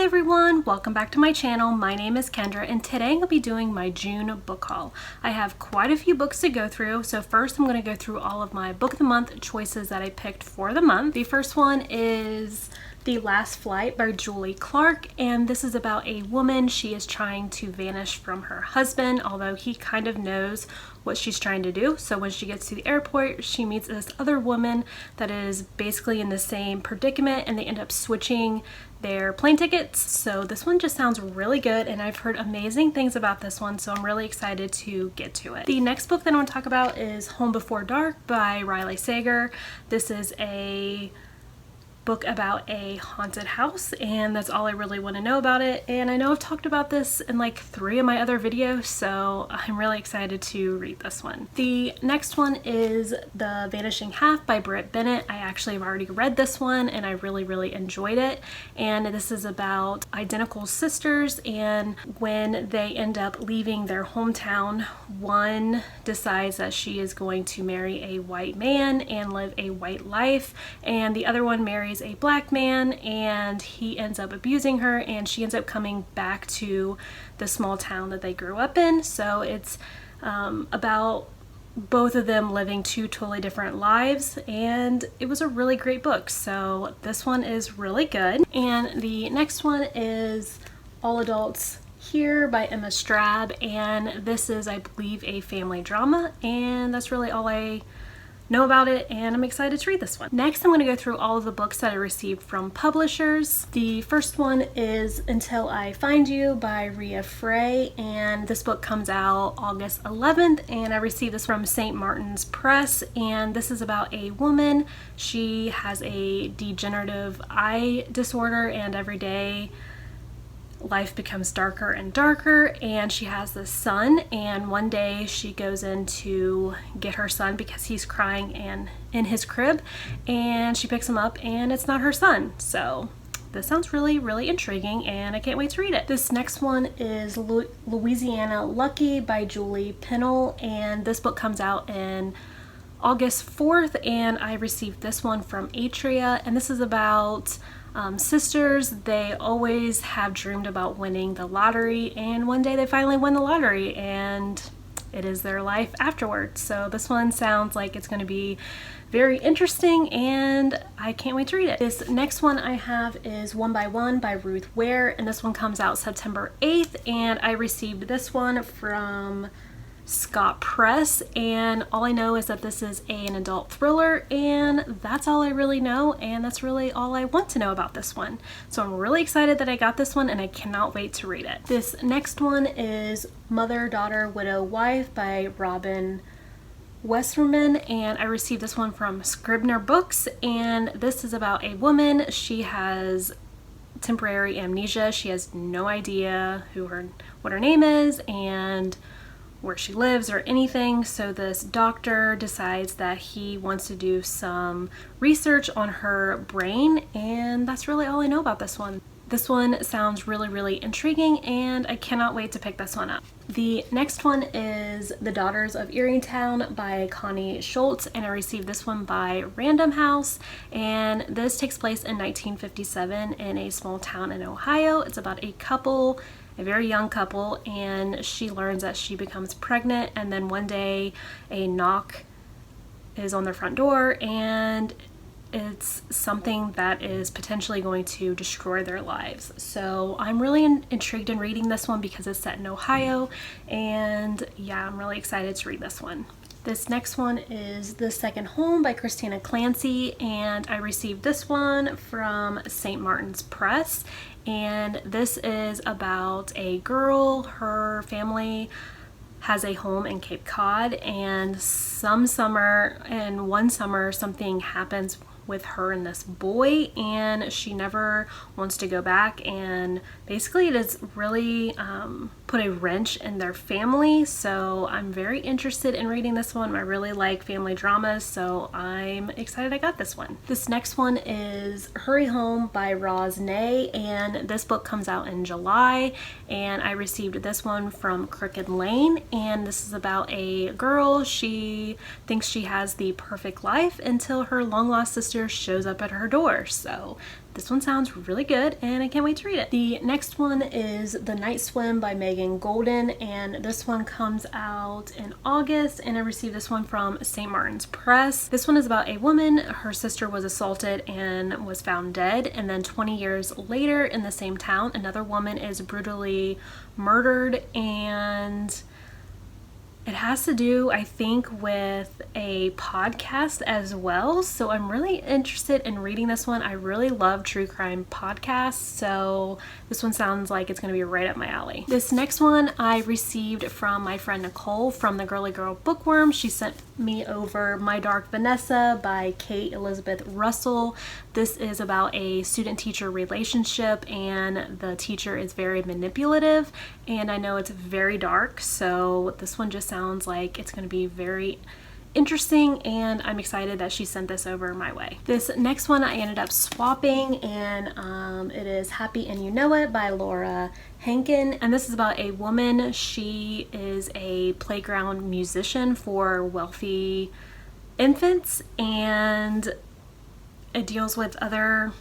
everyone, welcome back to my channel. My name is Kendra and today I'll be doing my June book haul. I have quite a few books to go through, so first I'm going to go through all of my book of the month choices that I picked for the month. The first one is The Last Flight by Julie Clark, and this is about a woman. She is trying to vanish from her husband, although he kind of knows what she's trying to do. So when she gets to the airport, she meets this other woman that is basically in the same predicament, and they end up switching their plane tickets. So this one just sounds really good, and I've heard amazing things about this one, so I'm really excited to get to it. The next book that I want to talk about is Home Before Dark by Riley Sager. This is a book about a haunted house, and that's all I really want to know about it. And I know I've talked about this in like 3 of my other videos, so I'm really excited to read this one. The next one is The Vanishing Half by Britt Bennett. I actually have already read this one and I really enjoyed it. And this is about identical sisters, and when they end up leaving their hometown, one decides that she is going to marry a white man and live a white life, and the other one marries a black man and he ends up abusing her, and she ends up coming back to the small town that they grew up in. So it's about both of them living 2 totally different lives, and it was a really great book. So this one is really good. And the next one is All Adults Here by Emma Straub, and this is, I believe, a family drama, and that's really all I know about it, and I'm excited to read this one. Next, I'm going to go through all of the books that I received from publishers. The first one is Until I Find You by Rhea Frey, and this book comes out August 11th, and I received this from St. Martin's Press, and this is about a woman. She has a degenerative eye disorder, and every day life becomes darker and darker, and she has this son, and one day she goes in to get her son because he's crying and in his crib, and she picks him up and it's not her son. So this sounds really intriguing, and I can't wait to read it. This next one is Louisiana Lucky by Julie Pennell, and this book comes out in August 4th, and I received this one from Atria, and this is about sisters. They always have dreamed about winning the lottery, and one day they finally win the lottery, and it is their life afterwards. So this one sounds like it's going to be very interesting, and I can't wait to read it. This next one I have is One by One by Ruth Ware, and this one comes out September 8th, and I received this one from Scott Press, and all I know is that this is an adult thriller, and that's all I really know, and that's really all I want to know about this one. So I'm really excited that I got this one, and I cannot wait to read it. This next one is Mother, Daughter, Widow, Wife by Robin Westerman, and I received this one from Scribner Books, and this is about a woman. She has temporary amnesia. She has no idea what her name is and where she lives or anything. So this doctor decides that he wants to do some research on her brain, and that's really all I know about this one. This one sounds really intriguing, and I cannot wait to pick this one up. The next one is The Daughters of Earringtown by Connie Schultz, and I received this one by Random House, and this takes place in 1957 in a small town in Ohio. It's about a couple, a very young couple, and she learns that she becomes pregnant, and then one day a knock is on their front door, and it's something that is potentially going to destroy their lives. So I'm really intrigued in reading this one because it's set in Ohio, and yeah, I'm really excited to read this one. This next one is The Second Home by Christina Clancy, and I received this one from St. Martin's Press, and this is about a girl. Her family has a home in Cape Cod, and one summer something happens with her and this boy, and she never wants to go back, and basically it has really put a wrench in their family. So I'm very interested in reading this one. I really like family dramas, so I'm excited I got this one. This next one is Hurry Home by Roz Nay, and this book comes out in July, and I received this one from Crooked Lane, and this is about a girl. She thinks she has the perfect life until her long lost sister sister shows up at her door. So this one sounds really good and I can't wait to read it. The next one is The Night Swim by Megan Golden, and this one comes out in August, and I received this one from St. Martin's Press. This one is about a woman. Her sister was assaulted and was found dead, and then 20 years later in the same town, another woman is brutally murdered, and it has to do, I think, with a podcast as well. So I'm really interested in reading this one. I really love true crime podcasts, so this one sounds like it's going to be right up my alley. This next one I received from my friend Nicole from the Girly Girl Bookworm. She sent me over My Dark Vanessa by Kate Elizabeth Russell. This is about a student-teacher relationship, and the teacher is very manipulative, and I know it's very dark, so this one just sounds like it's going to be very interesting, and I'm excited that she sent this over my way. This next one I ended up swapping, and it is Happy and You Know It by Laura Hankin, and this is about a woman. She is a playground musician for wealthy infants, and it deals with other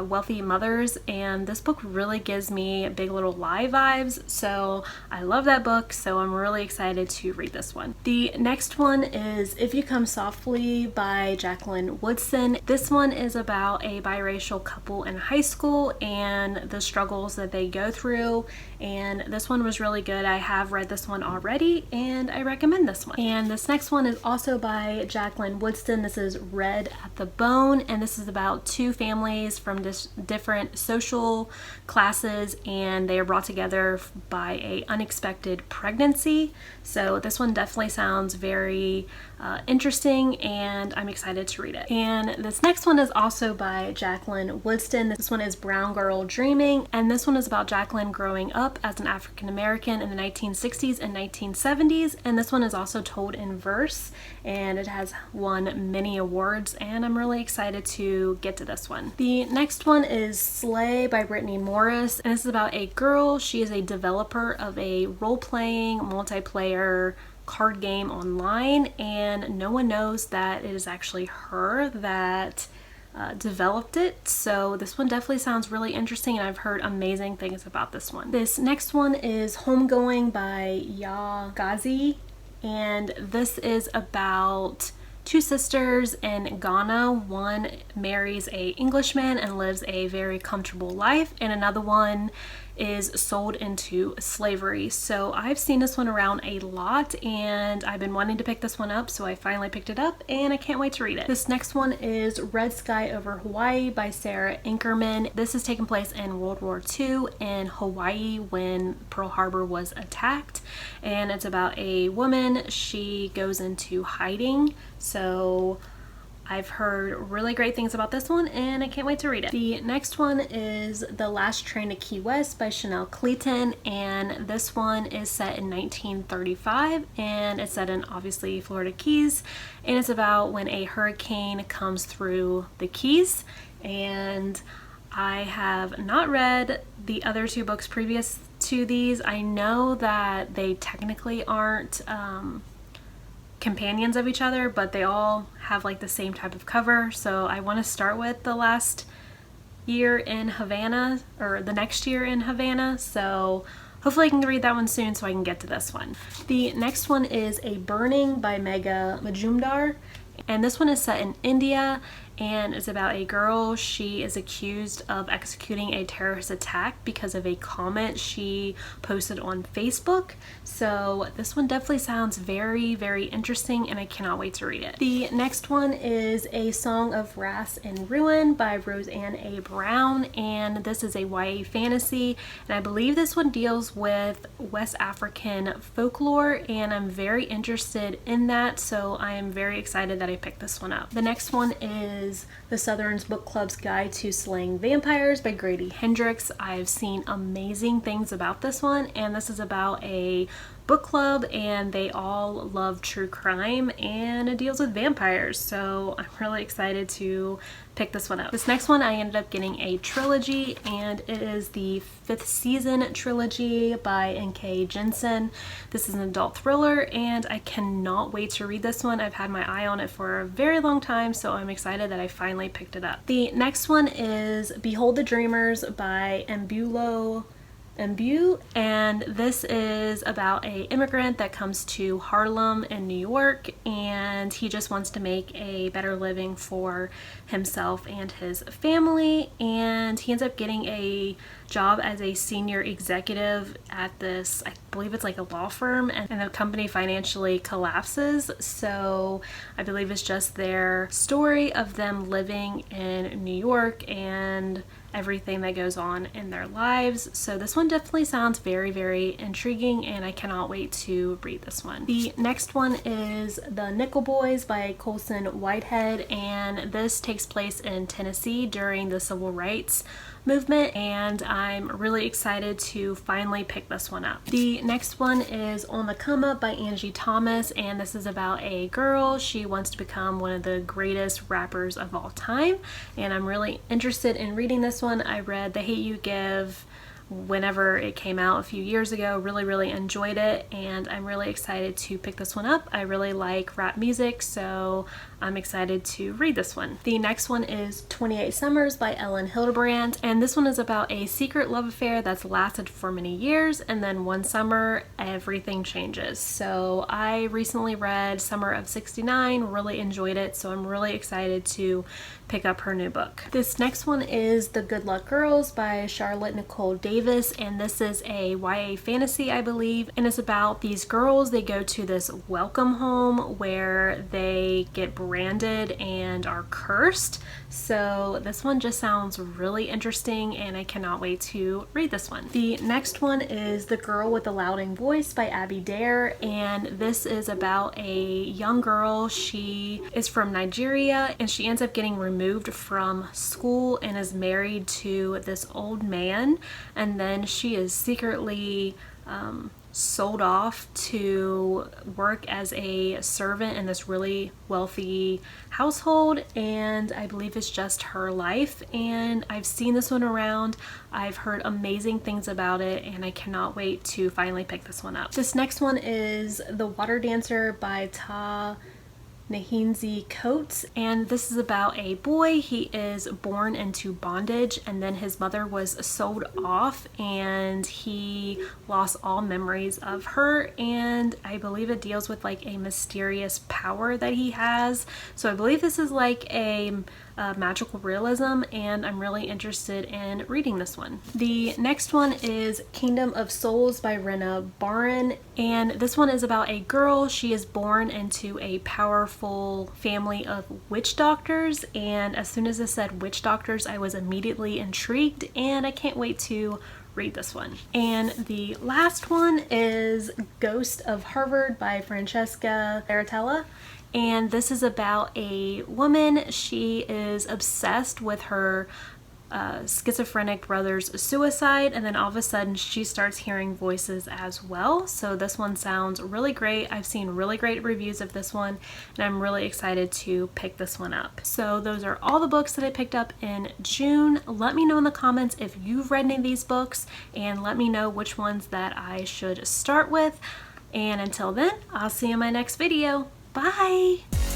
wealthy mothers, and this book really gives me Big Little Lie vibes, so I love that book, so I'm really excited to read this one. The next one is If You Come Softly by Jacqueline Woodson. This one is about a biracial couple in high school and the struggles that they go through, and this one was really good. I have read this one already, and I recommend this one. And this next one is also by Jacqueline Woodson. This is Red at the Bone, and this is about two families from different social classes, and they are brought together by a unexpected pregnancy. So this one definitely sounds very interesting, and I'm excited to read it. And this next one is also by Jacqueline Woodson. This one is Brown Girl Dreaming, and this one is about Jacqueline growing up as an African American in the 1960s and 1970s, and this one is also told in verse, and it has won many awards, and I'm really excited to get to this one. The next one is Slay by Brittany Morris, and this is about a girl. She is a developer of a role-playing multiplayer card game online, and no one knows that it is actually her that developed it. So this one definitely sounds really interesting, and I've heard amazing things about this one. This next one is Homegoing by Ya Ghazi, and this is about two sisters in Ghana. One marries a Englishman and lives a very comfortable life, and another one is sold into slavery. So I've seen this one around a lot, and I've been wanting to pick this one up, so I finally picked it up, and I can't wait to read it. This next one is Red Sky Over Hawaii by Sarah Inkerman. This is taking place in World War II in Hawaii when Pearl Harbor was attacked, and it's about a woman. She goes into hiding, so I've heard really great things about this one, and I can't wait to read it. The next one is The Last Train to Key West by Chanel Clayton, and this one is set in 1935, and it's set in obviously Florida Keys, and it's about when a hurricane comes through the Keys. And I have not read the other two books previous to these. I know that they technically aren't companions of each other, but they all have like the same type of cover, so I want to start with The Last Year in Havana, or The Next Year in Havana, so hopefully I can read that one soon so I can get to this one. The next one is A Burning by Megha Majumdar, and this one is set in India, and it's about a girl. She is accused of executing a terrorist attack because of a comment she posted on Facebook. So this one definitely sounds very, very interesting, and I cannot wait to read it. The next one is A Song of Wrath and Ruin by Roseanne A. Brown, and this is a YA fantasy, and I believe this one deals with West African folklore, and I'm very interested in that, so I am very excited that I picked this one up. The next one is The Southern's Book Club's Guide to Slaying Vampires by Grady Hendrix. I've seen amazing things about this one, and this is about a book club, and they all love true crime and it deals with vampires, so I'm really excited to pick this one up. This next one I ended up getting a trilogy, and it is the 5th Season trilogy by N.K. Jemisin. This is an adult thriller and I cannot wait to read this one. I've had my eye on it for a very long time, so I'm excited that I finally picked it up. The next one is Behold the Dreamers by Mbue, and this is about a immigrant that comes to Harlem in New York, and he just wants to make a better living for himself and his family, and he ends up getting a job as a senior executive at this, I believe it's like a law firm, and the company financially collapses. So I believe it's just their story of them living in New York and everything that goes on in their lives. So this one definitely sounds very, very intriguing, and I cannot wait to read this one. The next one is The Nickel Boys by Colson Whitehead, and this takes place in Tennessee during the civil rights movement, and I'm really excited to finally pick this one up. The next one is On the Come Up by Angie Thomas, and this is about a girl. She wants to become one of the greatest rappers of all time, and I'm really interested in reading this one. I read The Hate You Give whenever it came out a few years ago, really enjoyed it, and I'm really excited to pick this one up. I really like rap music, so I'm excited to read this one. The next one is 28 Summers by Ellen Hildebrand, and this one is about a secret love affair that's lasted for many years, and then one summer everything changes. So I recently read Summer of '69, really enjoyed it, so I'm really excited to pick up her new book. This next one is The Good Luck Girls by Charlotte Nicole Davis, and this is a YA fantasy, I believe, and it's about these girls. They go to this welcome home where they get branded and are cursed. So this one just sounds really interesting, and I cannot wait to read this one. The next one is The Girl with the Louding Voice by Abby Dare, and this is about a young girl. She is from Nigeria, and she ends up getting removed from school and is married to this old man, and then she is secretly sold off to work as a servant in this really wealthy household, and I believe it's just her life. And I've seen this one around, I've heard amazing things about it, and I cannot wait to finally pick this one up. This next one is The Water Dancer by Nahinzi Coates, and this is about a boy. He is born into bondage, and then his mother was sold off, and he lost all memories of her, and I believe it deals with like a mysterious power that he has. So I believe this is like a magical realism, and I'm really interested in reading this one. The next one is Kingdom of Souls by Rena Barron, and this one is about a girl. She is born into a powerful family of witch doctors, and as soon as it said witch doctors, I was immediately intrigued, and I can't wait to read this one. And the last one is Ghost of Harvard by Francesca Baratella, and this is about a woman. She is obsessed with her schizophrenic brother's suicide, and then all of a sudden she starts hearing voices as well. So this one sounds really great. I've seen really great reviews of this one, and I'm really excited to pick this one up. So those are all the books that I picked up in June. Let me know in the comments if you've read any of these books, and let me know which ones that I should start with. And until then, I'll see you in my next video. Bye!